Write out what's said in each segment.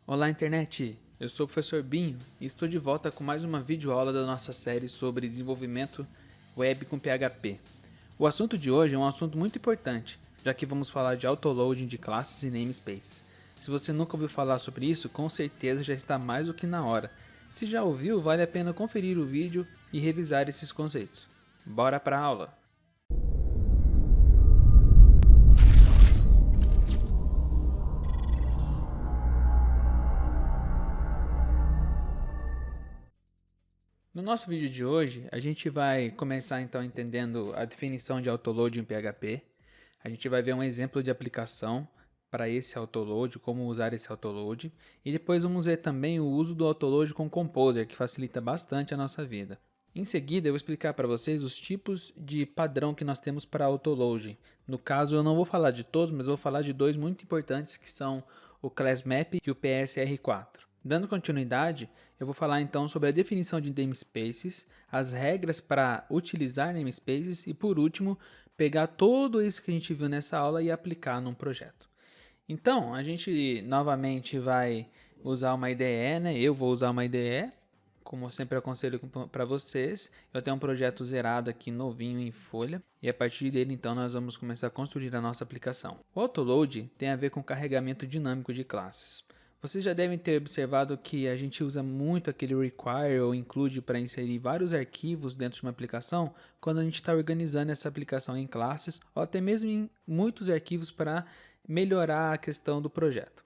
Olá, internet! Eu sou o professor Binho e estou de volta com mais uma videoaula da nossa série sobre desenvolvimento web com PHP. O assunto de hoje é um assunto muito importante, já que vamos falar de autoloading de classes e namespace. Se você nunca ouviu falar sobre isso, com certeza já está mais do que na hora. Se já ouviu, vale a pena conferir o vídeo e revisar esses conceitos. Bora para a aula! No nosso vídeo de hoje, a gente vai começar então entendendo a definição de autoload em PHP. A gente vai ver um exemplo de aplicação para esse autoload, como usar esse autoload. E depois vamos ver também o uso do autoload com Composer, que facilita bastante a nossa vida. Em seguida, eu vou explicar para vocês os tipos de padrão que nós temos para autoload. No caso, eu não vou falar de todos, mas vou falar de dois muito importantes, que são o ClassMap e o PSR4. Dando continuidade, eu vou falar então sobre a definição de namespaces, as regras para utilizar namespaces e, por último, pegar tudo isso que a gente viu nessa aula e aplicar num projeto. Então, a gente novamente vai usar uma IDE, né? Eu vou usar uma IDE, como eu sempre aconselho para vocês. Eu tenho um projeto zerado aqui, novinho em folha, e a partir dele então nós vamos começar a construir a nossa aplicação. O autoload tem a ver com carregamento dinâmico de classes. Vocês já devem ter observado que a gente usa muito aquele require ou include para inserir vários arquivos dentro de uma aplicação quando a gente está organizando essa aplicação em classes ou até mesmo em muitos arquivos para melhorar a questão do projeto.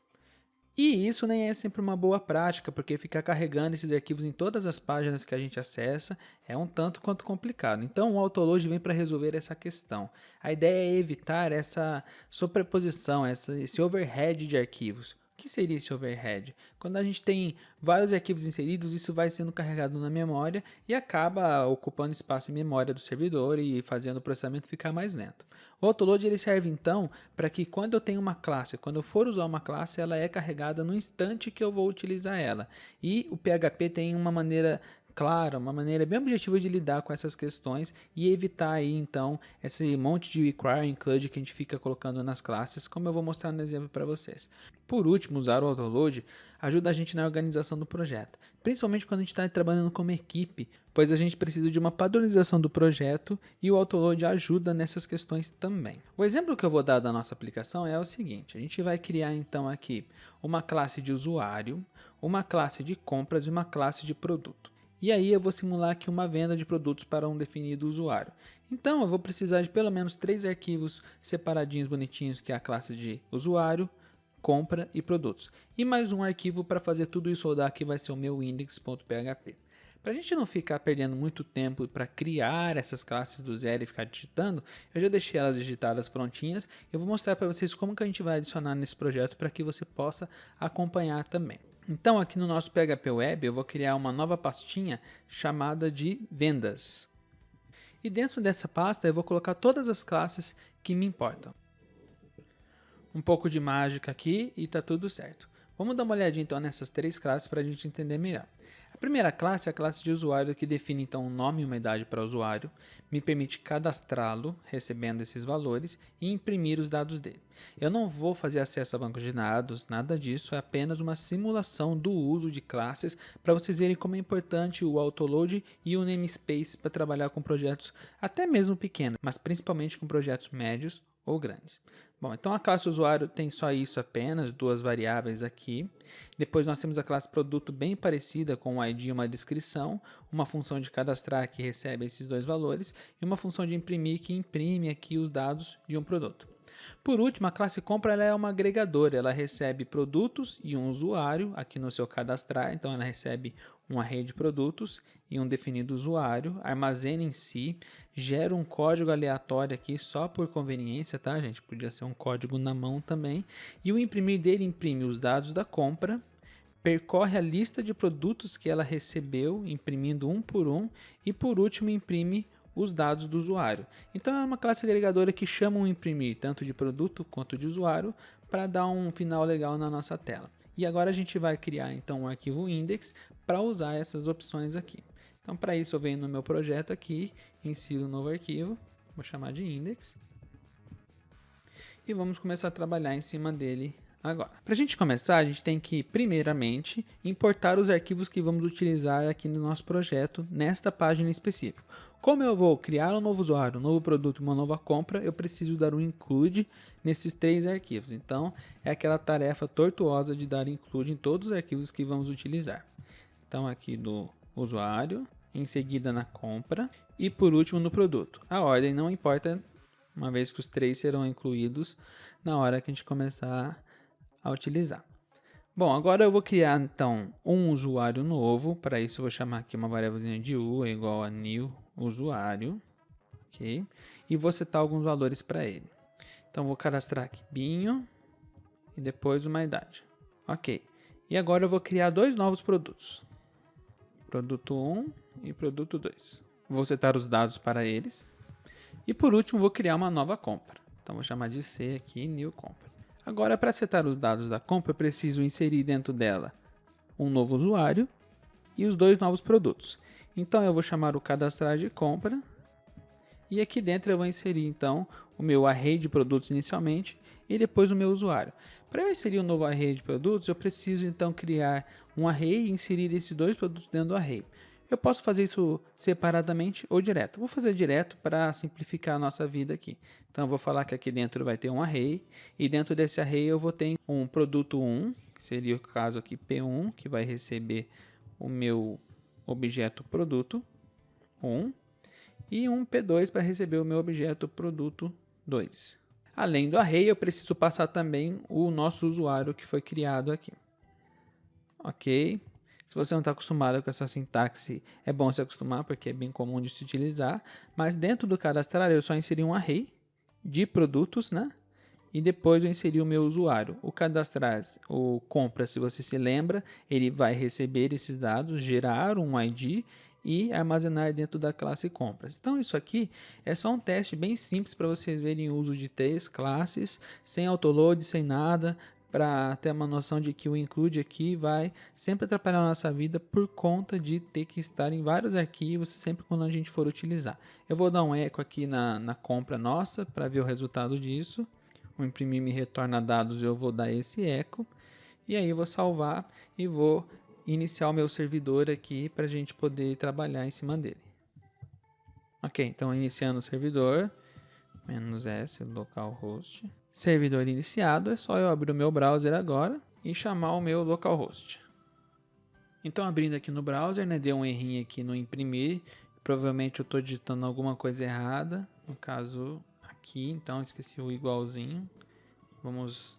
E isso nem é sempre uma boa prática, porque ficar carregando esses arquivos em todas as páginas que a gente acessa é um tanto quanto complicado. Então o autoload vem para resolver essa questão. A ideia é evitar essa sobreposição, esse overhead de arquivos. O que seria esse overhead? Quando a gente tem vários arquivos inseridos, isso vai sendo carregado na memória e acaba ocupando espaço em memória do servidor e fazendo o processamento ficar mais lento. O autoload ele serve então para que quando eu tenho uma classe, quando eu for usar uma classe, ela é carregada no instante que eu vou utilizar ela. E o PHP tem uma maneira clara, uma maneira bem objetiva de lidar com essas questões e evitar aí então esse monte de require include que a gente fica colocando nas classes, como eu vou mostrar no exemplo para vocês. Por último, usar o autoload ajuda a gente na organização do projeto, principalmente quando a gente está trabalhando como equipe, pois a gente precisa de uma padronização do projeto e o autoload ajuda nessas questões também. O exemplo que eu vou dar da nossa aplicação é o seguinte: a gente vai criar então aqui uma classe de usuário, uma classe de compras e uma classe de produto. E aí eu vou simular aqui uma venda de produtos para um definido usuário. Então eu vou precisar de pelo menos 3 arquivos separadinhos, bonitinhos, que é a classe de usuário, compra e produtos. E mais um arquivo para fazer tudo isso rodar, que vai ser o meu index.php. Para a gente não ficar perdendo muito tempo para criar essas classes do zero e ficar digitando, eu já deixei elas digitadas prontinhas. Eu vou mostrar para vocês como que a gente vai adicionar nesse projeto para que você possa acompanhar também. Então aqui no nosso PHP Web eu vou criar uma nova pastinha chamada de vendas. E dentro dessa pasta eu vou colocar todas as classes que me importam. Um pouco de mágica aqui e está tudo certo. Vamos dar uma olhadinha então nessas 3 classes para a gente entender melhor. A primeira classe é a classe de usuário, que define então um nome e uma idade para o usuário, me permite cadastrá-lo recebendo esses valores e imprimir os dados dele. Eu não vou fazer acesso a banco de dados, nada disso, é apenas uma simulação do uso de classes para vocês verem como é importante o autoload e o namespace para trabalhar com projetos até mesmo pequenos, mas principalmente com projetos médios ou grandes. Bom, então a classe usuário tem só isso apenas, 2 variáveis aqui. Depois nós temos a classe produto bem parecida, com um ID e uma descrição, uma função de cadastrar que recebe esses 2 valores e uma função de imprimir que imprime aqui os dados de um produto. Por último, a classe compra ela é uma agregadora, ela recebe produtos e um usuário aqui no seu cadastrar, então ela recebe um array de produtos e um definido usuário, armazena em si, gera um código aleatório aqui só por conveniência, tá, gente? Podia ser um código na mão também, e o imprimir dele imprime os dados da compra, percorre a lista de produtos que ela recebeu, imprimindo um por um, e por último imprime os dados do usuário. Então é uma classe agregadora que chama um imprimir tanto de produto quanto de usuário para dar um final legal na nossa tela. E agora a gente vai criar então um arquivo index para usar essas opções aqui. Então para isso eu venho no meu projeto aqui, insiro um novo arquivo, vou chamar de index. E vamos começar a trabalhar em cima dele Agora, para a gente começar, a gente tem que, primeiramente, importar os arquivos que vamos utilizar aqui no nosso projeto, nesta página específica. Como eu vou criar um novo usuário, um novo produto e uma nova compra, eu preciso dar um include nesses 3 arquivos. Então, é aquela tarefa tortuosa de dar include em todos os arquivos que vamos utilizar. Então, aqui no usuário, em seguida na compra e, por último, no produto. A ordem não importa, uma vez que os 3 serão incluídos na hora que a gente começar a utilizar. Bom, agora eu vou criar então um usuário novo. Para isso eu vou chamar aqui uma variávelzinha de u igual a new usuário, ok? E vou setar alguns valores para ele. Então vou cadastrar aqui binho e depois uma idade, ok? E agora eu vou criar 2 novos produtos, produto 1 e produto 2. Vou setar os dados para eles e por último vou criar uma nova compra. Então vou chamar de C aqui new compra. Agora, para setar os dados da compra, eu preciso inserir dentro dela um novo usuário e os 2 novos produtos. Então, eu vou chamar o cadastrar de compra e aqui dentro eu vou inserir, então, o meu array de produtos inicialmente e depois o meu usuário. Para eu inserir um novo array de produtos, eu preciso, então, criar um array e inserir esses 2 produtos dentro do array. Eu posso fazer isso separadamente ou direto. Vou fazer direto para simplificar a nossa vida aqui. Então, eu vou falar que aqui dentro vai ter um array. E dentro desse array eu vou ter um produto 1, que seria o caso aqui P1, que vai receber o meu objeto produto 1. E um P2 para receber o meu objeto produto 2. Além do array, eu preciso passar também o nosso usuário que foi criado aqui. Ok. Se você não está acostumado com essa sintaxe, é bom se acostumar, porque é bem comum de se utilizar. Mas dentro do cadastrar, eu só inseri um array de produtos, né? E depois eu inseri o meu usuário. O cadastrar, o compra, se você se lembra, ele vai receber esses dados, gerar um ID e armazenar dentro da classe compras. Então isso aqui é só um teste bem simples para vocês verem o uso de 3 classes, sem autoload, sem nada, para ter uma noção de que o include aqui vai sempre atrapalhar a nossa vida por conta de ter que estar em vários arquivos sempre quando a gente for utilizar. Eu vou dar um eco aqui na compra nossa para ver o resultado disso. O imprimir me retorna dados, eu vou dar esse eco e aí eu vou salvar e vou iniciar o meu servidor aqui para a gente poder trabalhar em cima dele. Ok, então iniciando o servidor, -s localhost. Servidor iniciado, é só eu abrir o meu browser agora e chamar o meu localhost. Então abrindo aqui no browser, né, deu um errinho aqui no imprimir, provavelmente eu estou digitando alguma coisa errada, no caso aqui, então esqueci o igualzinho. Vamos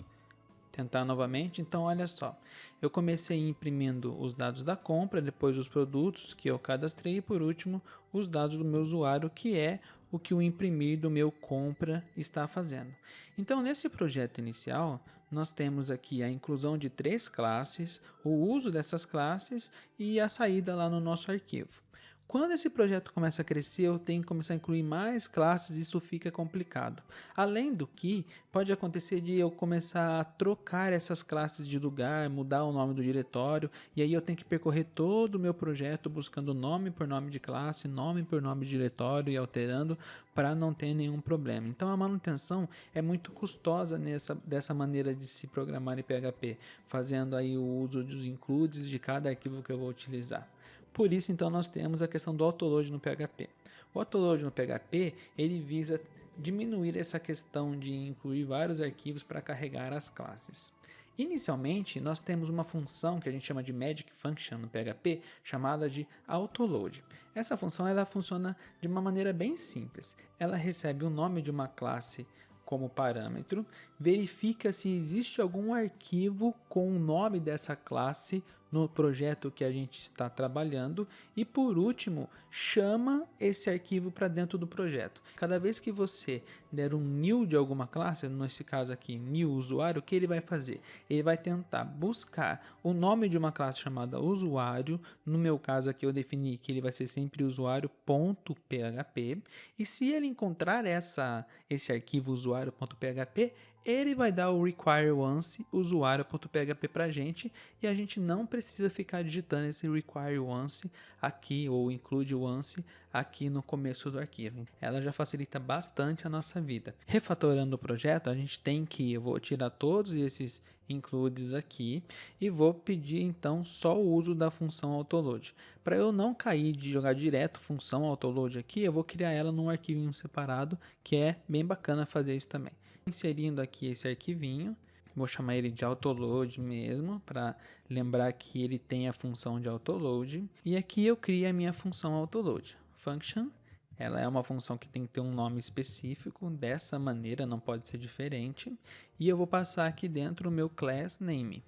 tentar novamente. Então olha só, eu comecei imprimindo os dados da compra, depois os produtos que eu cadastrei e por último os dados do meu usuário, que é o que o imprimir do meu compra está fazendo. Então nesse projeto inicial nós temos aqui a inclusão de 3 classes, o uso dessas classes e a saída lá no nosso arquivo. Quando esse projeto começa a crescer, eu tenho que começar a incluir mais classes e isso fica complicado. Além do que, pode acontecer de eu começar a trocar essas classes de lugar, mudar o nome do diretório, e aí eu tenho que percorrer todo o meu projeto buscando nome por nome de classe, nome por nome de diretório e alterando para não ter nenhum problema. Então a manutenção é muito custosa dessa maneira de se programar em PHP, fazendo aí o uso dos includes de cada arquivo que eu vou utilizar. Por isso, então, nós temos a questão do autoload no PHP. O autoload no PHP, ele visa diminuir essa questão de incluir vários arquivos para carregar as classes. Inicialmente, nós temos uma função que a gente chama de Magic Function no PHP, chamada de autoload. Essa função ela funciona de uma maneira bem simples. Ela recebe o nome de uma classe como parâmetro, verifica se existe algum arquivo com o nome dessa classe no projeto que a gente está trabalhando e por último chama esse arquivo para dentro do projeto. Cada vez que você der um new de alguma classe, nesse caso aqui new usuário, o que ele vai fazer? Ele vai tentar buscar o nome de uma classe chamada usuário, no meu caso aqui eu defini que ele vai ser sempre usuário.php e se ele encontrar esse arquivo usuário.php, ele vai dar o require once usuário.php para a gente e a gente não precisa ficar digitando esse require once aqui ou include once aqui no começo do arquivo. Ela já facilita bastante a nossa vida. Refatorando o projeto, a gente tem que, eu vou tirar todos esses includes aqui e vou pedir então só o uso da função autoload. Para eu não cair de jogar direto função autoload aqui, eu vou criar ela num arquivinho separado, que é bem bacana fazer isso também. Inserindo aqui esse arquivinho, vou chamar ele de autoload mesmo, para lembrar que ele tem a função de autoload. E aqui eu crio a minha função autoload. Function, ela é uma função que tem que ter um nome específico, dessa maneira, não pode ser diferente. E eu vou passar aqui dentro o meu class name.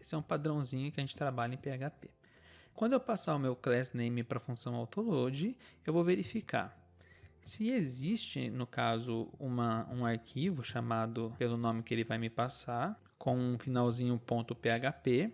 Esse é um padrãozinho que a gente trabalha em PHP. Quando eu passar o meu class name para a função autoload, eu vou verificar se existe, no caso, um arquivo chamado pelo nome que ele vai me passar, com um finalzinho .php,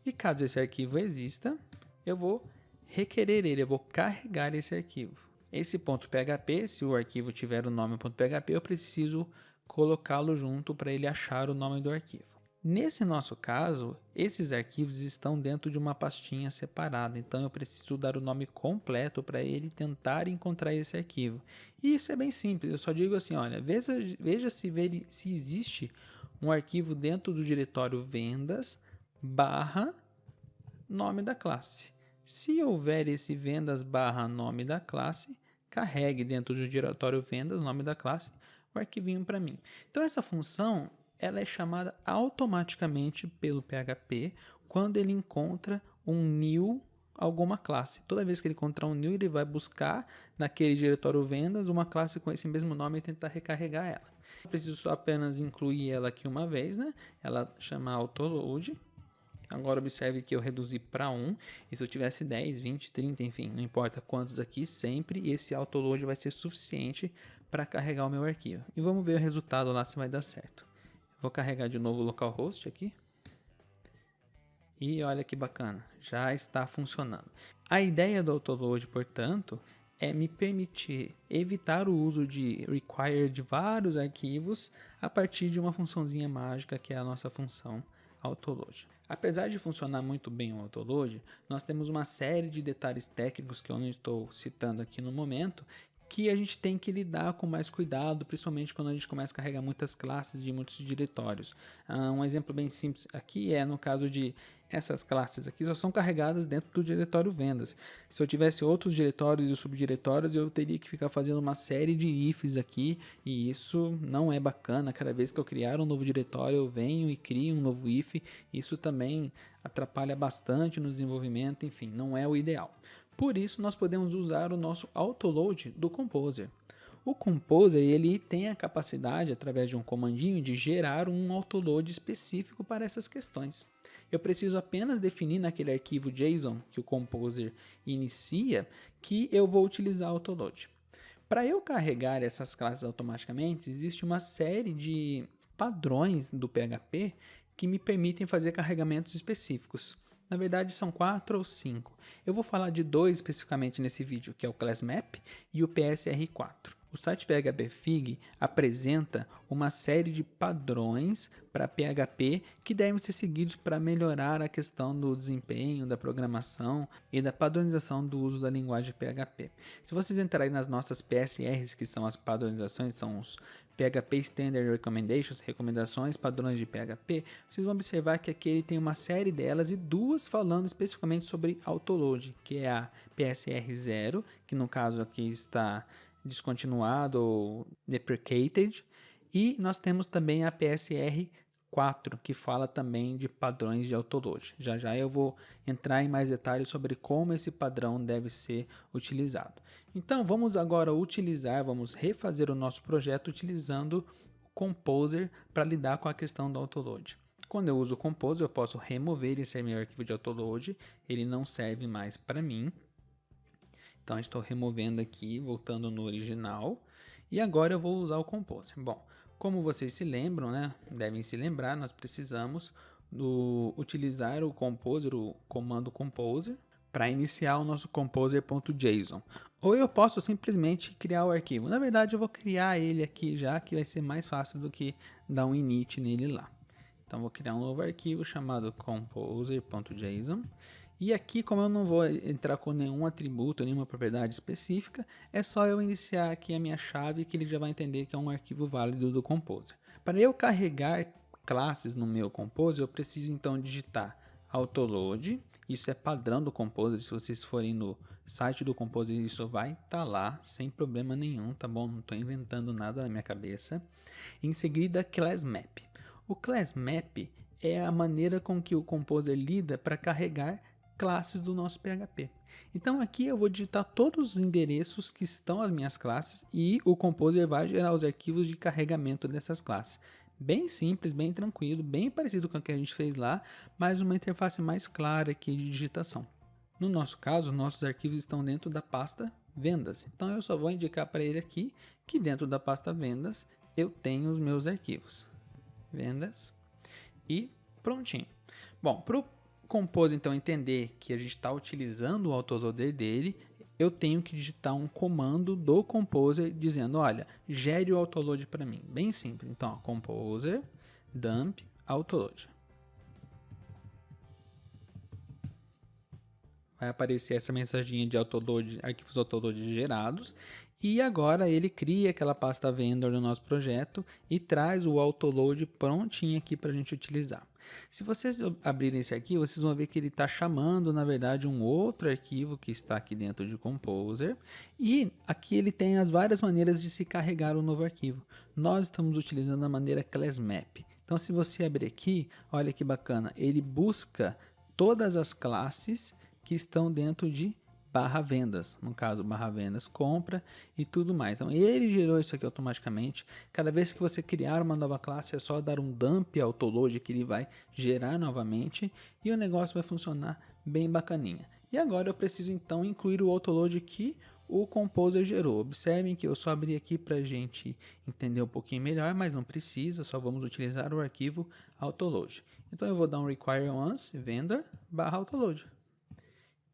e caso esse arquivo exista, eu vou requerer ele, eu vou carregar esse arquivo. Esse .php, se o arquivo tiver o nome .php, eu preciso colocá-lo junto para ele achar o nome do arquivo. Nesse nosso caso, esses arquivos estão dentro de uma pastinha separada, então eu preciso dar o nome completo para ele tentar encontrar esse arquivo. E isso é bem simples, eu só digo assim, olha, veja se existe um arquivo dentro do diretório vendas barra nome da classe. Se houver esse vendas barra nome da classe, carregue dentro do diretório vendas, nome da classe, o arquivinho para mim. Então essa função ela é chamada automaticamente pelo PHP quando ele encontra um new alguma classe. Toda vez que ele encontrar um new, ele vai buscar naquele diretório vendas uma classe com esse mesmo nome e tentar recarregar ela. Eu preciso só apenas incluir ela aqui uma vez, né? Ela chama autoload. Agora observe que eu reduzi para 1, e se eu tivesse 10, 20, 30, enfim, não importa quantos aqui, sempre esse autoload vai ser suficiente para carregar o meu arquivo. E vamos ver o resultado lá se vai dar certo. Vou carregar de novo o localhost aqui. E olha que bacana, já está funcionando. A ideia do autoload, portanto, é me permitir evitar o uso de require de vários arquivos a partir de uma funçãozinha mágica que é a nossa função autoload. Apesar de funcionar muito bem o autoload, nós temos uma série de detalhes técnicos que eu não estou citando aqui no momento, que a gente tem que lidar com mais cuidado, principalmente quando a gente começa a carregar muitas classes de muitos diretórios. Um exemplo bem simples aqui é no caso de essas classes aqui só são carregadas dentro do diretório vendas. Se eu tivesse outros diretórios e subdiretórios, eu teria que ficar fazendo uma série de ifs aqui, e isso não é bacana. Cada vez que eu criar um novo diretório, eu venho e crio um novo if. Isso também atrapalha bastante no desenvolvimento, enfim, não é o ideal. Por isso, nós podemos usar o nosso autoload do Composer. O Composer ele tem a capacidade, através de um comandinho, de gerar um autoload específico para essas questões. Eu preciso apenas definir naquele arquivo JSON que o Composer inicia que eu vou utilizar autoload. Para eu carregar essas classes automaticamente, existe uma série de padrões do PHP que me permitem fazer carregamentos específicos. Na verdade, são 4 ou 5. Eu vou falar de 2 especificamente nesse vídeo, que é o ClassMap e o PSR4. O site PHPFig apresenta uma série de padrões para PHP que devem ser seguidos para melhorar a questão do desempenho, da programação e da padronização do uso da linguagem PHP. Se vocês entrarem nas nossas PSRs, que são as padronizações, são os PHP Standard Recommendations, recomendações padrões de PHP, vocês vão observar que aqui ele tem uma série delas e 2 falando especificamente sobre autoload, que é a PSR0, que no caso aqui está descontinuado ou deprecated, e nós temos também a PSR4, que fala também de padrões de autoload. Já já eu vou entrar em mais detalhes sobre como esse padrão deve ser utilizado. Então vamos agora vamos refazer o nosso projeto utilizando o Composer para lidar com a questão do autoload. Quando eu uso o Composer, eu posso remover esse meu arquivo de autoload, ele não serve mais para mim. Então, estou removendo aqui, voltando no original. E agora eu vou usar o Composer. Bom, como vocês se lembram, né? Devem se lembrar, nós precisamos utilizar o Composer, o comando Composer, para iniciar o nosso composer.json. Ou eu posso simplesmente criar o arquivo. Na verdade, eu vou criar ele aqui já, que vai ser mais fácil do que dar um init nele lá. Então, vou criar um novo arquivo chamado composer.json. E aqui, como eu não vou entrar com nenhum atributo, nenhuma propriedade específica, é só eu iniciar aqui a minha chave que ele já vai entender que é um arquivo válido do Composer. Para eu carregar classes no meu Composer, eu preciso então digitar autoload. Isso é padrão do Composer. Se vocês forem no site do Composer, isso vai estar lá sem problema nenhum, tá bom? Não estou inventando nada na minha cabeça. Em seguida, ClassMap. O ClassMap é a maneira com que o Composer lida para carregar classes do nosso PHP. Então aqui eu vou digitar todos os endereços que estão as minhas classes e o Composer vai gerar os arquivos de carregamento dessas classes. Bem simples, bem tranquilo, bem parecido com o que a gente fez lá, mas uma interface mais clara aqui de digitação. No nosso caso, nossos arquivos estão dentro da pasta vendas. Então eu só vou indicar para ele aqui que dentro da pasta vendas eu tenho os meus arquivos. Vendas e prontinho. Bom, para o Composer então entender que a gente está utilizando o autoloader dele, eu tenho que digitar um comando do Composer dizendo, olha, gere o autoload para mim. Bem simples. Então, ó, composer dump autoload. Vai aparecer essa mensaginha de autoload, arquivos autoload gerados. E agora ele cria aquela pasta vendor no nosso projeto e traz o autoload prontinho aqui para a gente utilizar. Se vocês abrirem esse arquivo, vocês vão ver que ele está chamando, na verdade, um outro arquivo que está aqui dentro de Composer. E aqui ele tem as várias maneiras de se carregar o novo arquivo. Nós estamos utilizando a maneira ClassMap. Então, se você abrir aqui, olha que bacana, ele busca todas as classes que estão dentro de barra vendas, no caso barra vendas compra e tudo mais. Então ele gerou isso aqui automaticamente. Cada vez que você criar uma nova classe é só dar um dump autoload que ele vai gerar novamente e o negócio vai funcionar bem bacaninha. E agora eu preciso então incluir o autoload que o Composer gerou. Observem que eu só abri aqui para a gente entender um pouquinho melhor, mas não precisa, só vamos utilizar o arquivo autoload. Então eu vou dar um require once vendor barra autoload.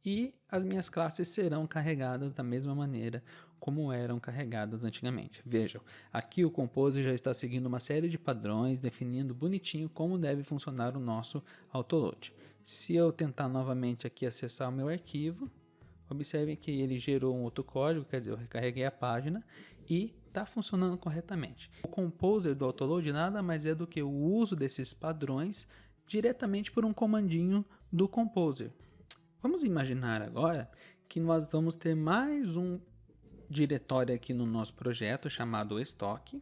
E as minhas classes serão carregadas da mesma maneira como eram carregadas antigamente. Vejam, aqui o Composer já está seguindo uma série de padrões, definindo bonitinho como deve funcionar o nosso autoload. Se eu tentar novamente aqui acessar o meu arquivo, observem que ele gerou um outro código, quer dizer, eu recarreguei a página e está funcionando corretamente. O Composer do autoload nada mais é do que o uso desses padrões diretamente por um comandinho do Composer. Vamos imaginar agora que nós vamos ter mais um diretório aqui no nosso projeto chamado estoque.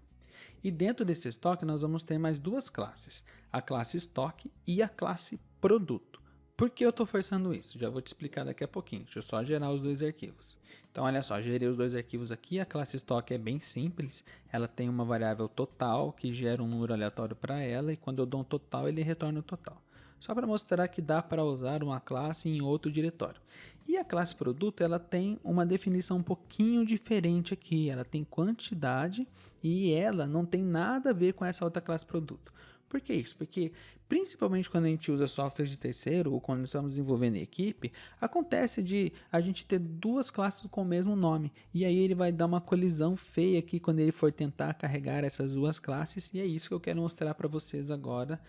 E dentro desse estoque nós vamos ter mais duas classes, a classe estoque e a classe produto. Por que eu estou forçando isso? Já vou te explicar daqui a pouquinho. Deixa eu só gerar os dois arquivos. Então olha só, gerei os dois arquivos aqui. A classe estoque é bem simples. Ela tem uma variável total que gera um número aleatório para ela e quando eu dou um total ele retorna o total. Só para mostrar que dá para usar uma classe em outro diretório. E a classe produto, ela tem uma definição um pouquinho diferente aqui. Ela tem quantidade e ela não tem nada a ver com essa outra classe produto. Por que isso? Porque principalmente quando a gente usa software de terceiro ou quando estamos desenvolvendo em equipe, acontece de a gente ter duas classes com o mesmo nome. E aí ele vai dar uma colisão feia aqui quando ele for tentar carregar essas duas classes. E é isso que eu quero mostrar para vocês agora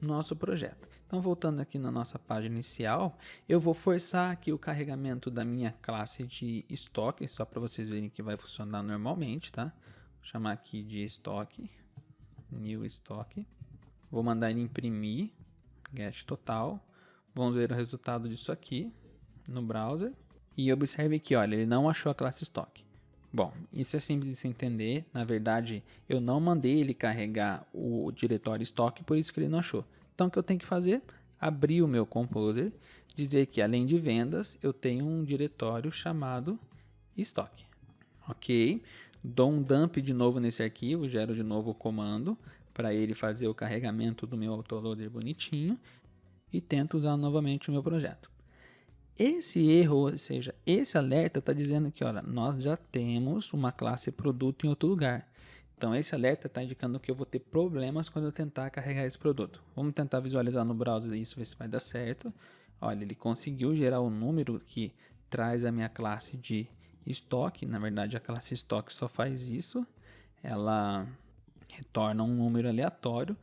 no nosso projeto. Então, voltando aqui na nossa página inicial, eu vou forçar aqui o carregamento da minha classe de estoque, só para vocês verem que vai funcionar normalmente, tá? Vou chamar aqui de estoque, new estoque. Vou mandar ele imprimir, get total. Vamos ver o resultado disso aqui no browser. E observe que, olha, ele não achou a classe estoque. Bom, isso é simples de se entender. Na verdade, eu não mandei ele carregar o diretório estoque, por isso que ele não achou. Então, o que eu tenho que fazer? Abrir o meu Composer, dizer que além de vendas, eu tenho um diretório chamado estoque. Ok? Dou um dump de novo nesse arquivo, gero de novo o comando para ele fazer o carregamento do meu autoloader bonitinho e tento usar novamente o meu projeto. Esse erro, ou seja, esse alerta está dizendo que, olha, nós já temos uma classe produto em outro lugar. Então, esse alerta está indicando que eu vou ter problemas quando eu tentar carregar esse produto. Vamos tentar visualizar no browser isso, ver se vai dar certo. Olha, ele conseguiu gerar um número que traz a minha classe de estoque. Na verdade, a classe estoque só faz isso. Ela retorna um número aleatório.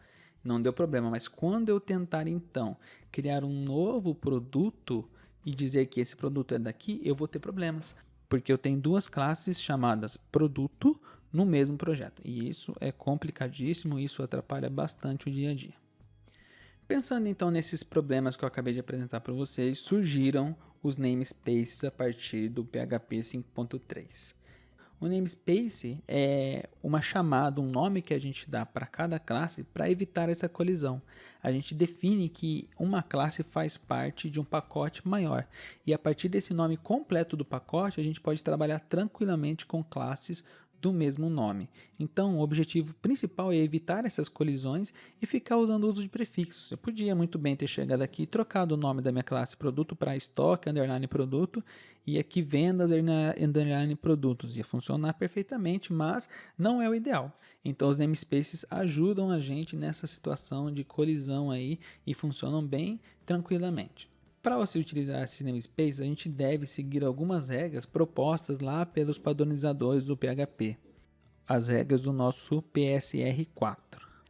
Não deu problema, mas quando eu tentar então criar um novo produto e dizer que esse produto é daqui, eu vou ter problemas, porque eu tenho duas classes chamadas produto no mesmo projeto, e isso é complicadíssimo, isso atrapalha bastante o dia a dia. Pensando então nesses problemas que eu acabei de apresentar para vocês, surgiram os namespaces a partir do PHP 5.3. O namespace é uma chamada, um nome que a gente dá para cada classe para evitar essa colisão. A gente define que uma classe faz parte de um pacote maior e a partir desse nome completo do pacote a gente pode trabalhar tranquilamente com classes do mesmo nome. Então, o objetivo principal é evitar essas colisões e ficar usando o uso de prefixos. Eu podia muito bem ter chegado aqui e trocado o nome da minha classe produto para estoque, underline produto, e aqui vendas, underline produtos. Ia funcionar perfeitamente, mas não é o ideal. Então, os namespaces ajudam a gente nessa situação de colisão aí e funcionam bem tranquilamente. Para você utilizar esse namespace, a gente deve seguir algumas regras propostas lá pelos padronizadores do PHP, as regras do nosso PSR4.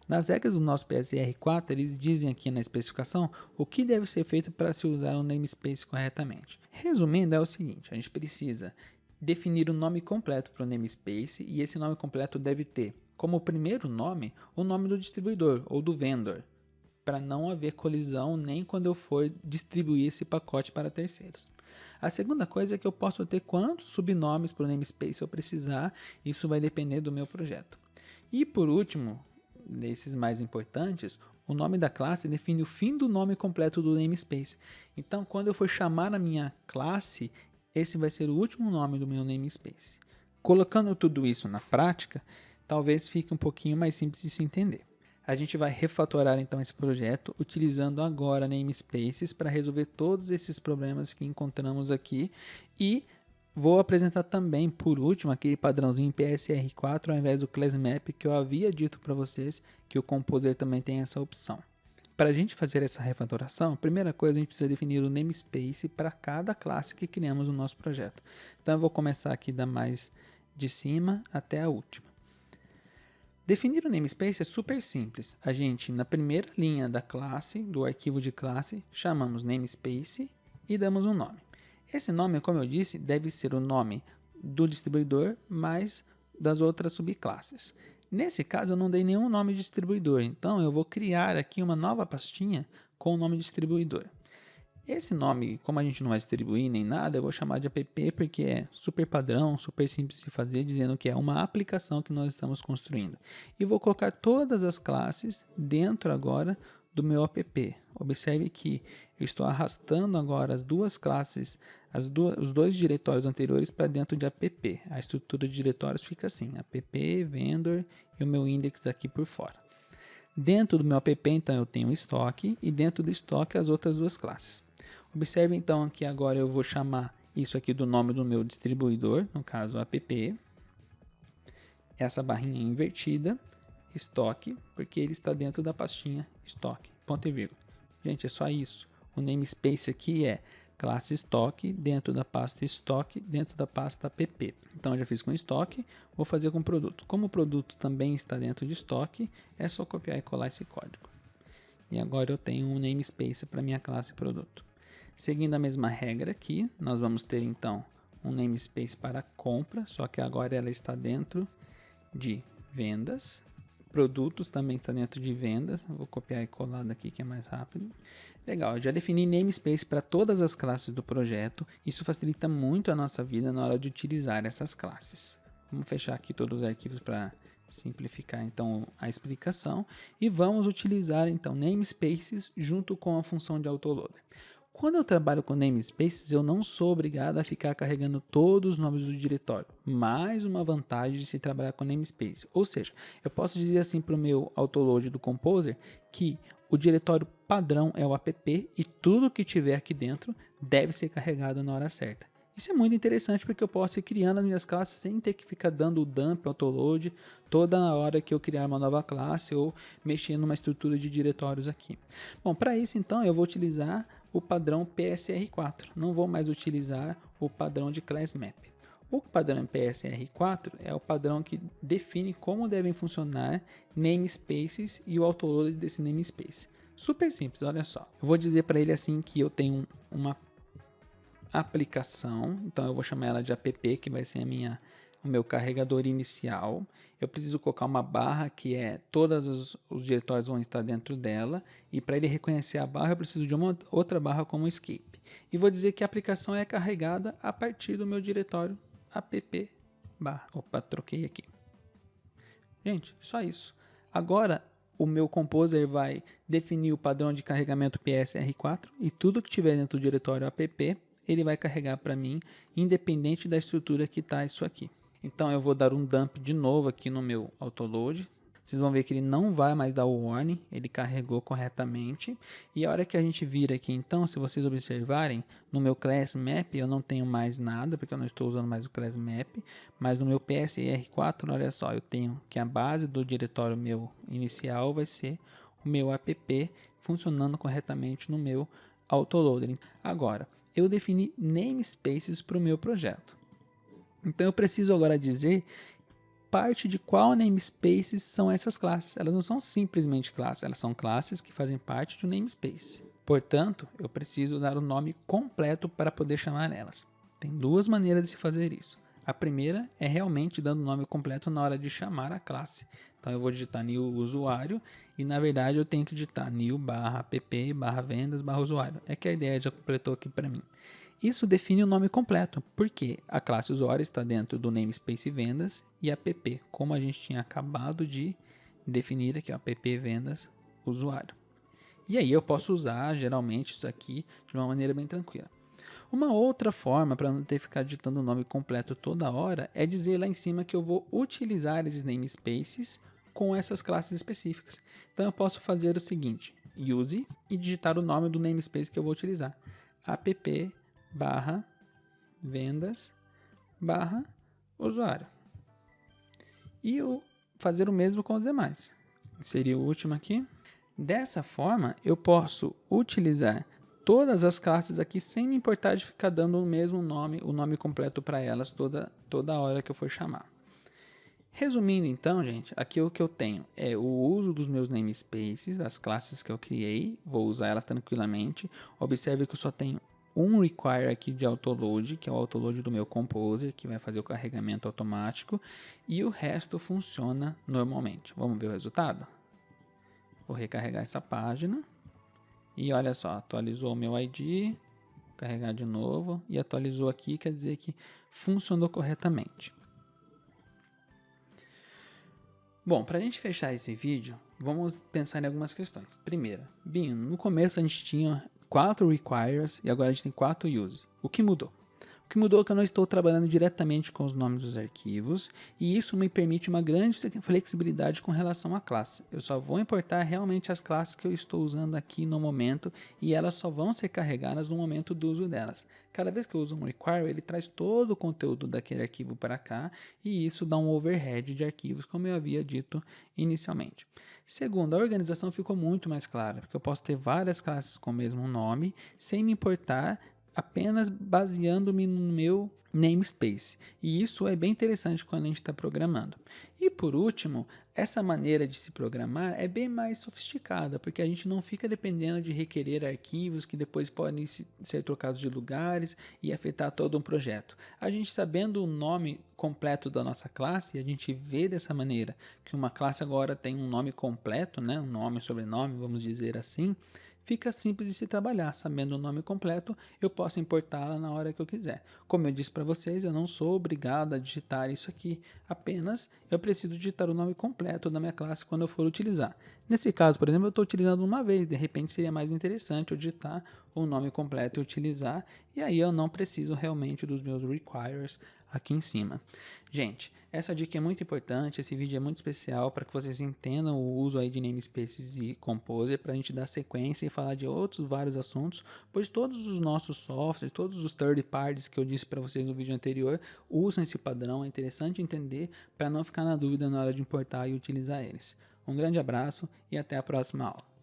Nas regras do nosso PSR4, eles dizem aqui na especificação o que deve ser feito para se usar um namespace corretamente. Resumindo, é o seguinte, a gente precisa definir o nome completo para o namespace e esse nome completo deve ter como primeiro nome o nome do distribuidor ou do vendor, para não haver colisão nem quando eu for distribuir esse pacote para terceiros. A segunda coisa é que eu posso ter quantos subnomes para o namespace eu precisar, isso vai depender do meu projeto. E por último, desses mais importantes, o nome da classe define o fim do nome completo do namespace. Então, quando eu for chamar a minha classe, esse vai ser o último nome do meu namespace. Colocando tudo isso na prática, talvez fique um pouquinho mais simples de se entender. A gente vai refatorar então esse projeto utilizando agora namespaces para resolver todos esses problemas que encontramos aqui e vou apresentar também, por último, aquele padrãozinho PSR4 ao invés do ClassMap que eu havia dito para vocês que o Composer também tem essa opção. Para a gente fazer essa refatoração, a primeira coisa a gente precisa definir o namespace para cada classe que criamos no nosso projeto. Então eu vou começar aqui da mais de cima até a última. Definir o namespace é super simples. A gente, na primeira linha da classe, do arquivo de classe, chamamos namespace e damos um nome. Esse nome, como eu disse, deve ser o nome do distribuidor mais das outras subclasses. Nesse caso, eu não dei nenhum nome de distribuidor, então eu vou criar aqui uma nova pastinha com o nome distribuidor. Esse nome, como a gente não vai distribuir nem nada, eu vou chamar de app porque é super padrão, super simples de fazer, dizendo que é uma aplicação que nós estamos construindo. E vou colocar todas as classes dentro agora do meu app. Observe que eu estou arrastando agora as duas classes, os dois diretórios anteriores para dentro de app. A estrutura de diretórios fica assim, app, vendor e o meu index aqui por fora. Dentro do meu app, então, eu tenho o estoque e dentro do estoque as outras duas classes. Observe então que agora eu vou chamar isso aqui do nome do meu distribuidor, no caso app, essa barrinha invertida, estoque, porque ele está dentro da pastinha estoque, ponto e vírgula. Gente, é só isso. O namespace aqui é classe estoque dentro da pasta estoque dentro da pasta app. Então eu já fiz com estoque, vou fazer com produto. Como o produto também está dentro de estoque, é só copiar e colar esse código. E agora eu tenho um namespace para minha classe produto. Seguindo a mesma regra aqui, nós vamos ter então um namespace para compra, só que agora ela está dentro de vendas. Produtos também está dentro de vendas. Vou copiar e colar daqui que é mais rápido. Legal, já defini namespace para todas as classes do projeto. Isso facilita muito a nossa vida na hora de utilizar essas classes. Vamos fechar aqui todos os arquivos para simplificar então a explicação. E vamos utilizar então namespaces junto com a função de autoloader. Quando eu trabalho com namespaces, eu não sou obrigado a ficar carregando todos os nomes do diretório. Mais uma vantagem de se trabalhar com namespace. Ou seja, eu posso dizer assim para o meu autoload do Composer que o diretório padrão é o app e tudo que tiver aqui dentro deve ser carregado na hora certa. Isso é muito interessante porque eu posso ir criando as minhas classes sem ter que ficar dando o dump, autoload, toda hora que eu criar uma nova classe ou mexer numa estrutura de diretórios aqui. Bom, para isso então eu vou utilizar o padrão PSR4. Não vou mais utilizar o padrão de Class Map. O padrão PSR4 é o padrão que define como devem funcionar namespaces e o autoload desse namespace. Super simples, olha só. Eu vou dizer para ele assim que eu tenho uma aplicação, então eu vou chamar ela de app, que vai ser o meu carregador inicial. Eu preciso colocar uma barra que todos os diretórios vão estar dentro dela, e para ele reconhecer a barra eu preciso de uma outra barra como escape. E vou dizer que a aplicação é carregada a partir do meu diretório app barra. Opa, troquei aqui. Gente, só isso. Agora o meu Composer vai definir o padrão de carregamento PSR4 e tudo que tiver dentro do diretório app ele vai carregar para mim, independente da estrutura que está isso aqui. Então eu vou dar um dump de novo aqui no meu autoload. Vocês vão ver que ele não vai mais dar o warning, ele carregou corretamente. E a hora que a gente vir aqui, então, se vocês observarem, no meu class map eu não tenho mais nada, porque eu não estou usando mais o class map. Mas no meu PSR4, olha só, eu tenho que a base do diretório meu inicial vai ser o meu app funcionando corretamente no meu autoloader. Agora, eu defini namespaces para o meu projeto. Então eu preciso agora dizer parte de qual namespaces são essas classes. Elas não são simplesmente classes, elas são classes que fazem parte de um namespace. Portanto, eu preciso dar o nome completo para poder chamar elas. Tem duas maneiras de se fazer isso. A primeira é realmente dando o nome completo na hora de chamar a classe. Então eu vou digitar new usuário e na verdade eu tenho que digitar new barra app barra vendas barra usuário. É que a ideia já completou aqui para mim. Isso define o nome completo, porque a classe usuário está dentro do namespace vendas e app, como a gente tinha acabado de definir aqui, ó, app vendas usuário. E aí eu posso usar geralmente isso aqui de uma maneira bem tranquila. Uma outra forma para não ter que ficar digitando o nome completo toda hora é dizer lá em cima que eu vou utilizar esses namespaces com essas classes específicas. Então eu posso fazer o seguinte, use e digitar o nome do namespace que eu vou utilizar. App barra vendas barra usuário. E eu fazer o mesmo com os demais. Seria o último aqui. Dessa forma eu posso utilizar todas as classes aqui sem me importar de ficar dando o mesmo nome, o nome completo para elas toda hora que eu for chamar. Resumindo então, gente, aqui o que eu tenho é o uso dos meus namespaces, das classes que eu criei, vou usar elas tranquilamente. Observe que eu só tenho um require aqui de autoload, que é o autoload do meu Composer, que vai fazer o carregamento automático, e o resto funciona normalmente. Vamos ver o resultado? Vou recarregar essa página. E olha só, atualizou o meu ID, carregar de novo, e atualizou aqui, quer dizer que funcionou corretamente. Bom, para a gente fechar esse vídeo, vamos pensar em algumas questões. Primeira, no começo a gente tinha 4 requires e agora a gente tem 4 use. O que mudou? O que mudou é que eu não estou trabalhando diretamente com os nomes dos arquivos e isso me permite uma grande flexibilidade com relação à classe. Eu só vou importar realmente as classes que eu estou usando aqui no momento e elas só vão ser carregadas no momento do uso delas. Cada vez que eu uso um require, ele traz todo o conteúdo daquele arquivo para cá e isso dá um overhead de arquivos, como eu havia dito inicialmente. Segundo, a organização ficou muito mais clara, porque eu posso ter várias classes com o mesmo nome sem me importar, apenas baseando-me no meu namespace. E isso é bem interessante quando a gente está programando. E por último, essa maneira de se programar é bem mais sofisticada, porque a gente não fica dependendo de requerer arquivos que depois podem ser trocados de lugares e afetar todo um projeto. A gente sabendo o nome completo da nossa classe, a gente vê dessa maneira que uma classe agora tem um nome completo, né? Um nome, sobrenome, vamos dizer assim, fica simples de se trabalhar. Sabendo o nome completo, eu posso importá-la na hora que eu quiser. Como eu disse para vocês, eu não sou obrigado a digitar isso aqui, apenas eu preciso digitar o nome completo da minha classe quando eu for utilizar. Nesse caso, por exemplo, eu estou utilizando uma vez, de repente seria mais interessante eu digitar o nome completo e utilizar, e aí eu não preciso realmente dos meus requires aqui em cima. Gente, essa dica é muito importante, esse vídeo é muito especial para que vocês entendam o uso aí de namespaces e Composer, para a gente dar sequência e falar de outros vários assuntos, pois todos os nossos softwares, todos os third parties que eu disse para vocês no vídeo anterior, usam esse padrão, é interessante entender para não ficar na dúvida na hora de importar e utilizar eles. Um grande abraço e até a próxima aula.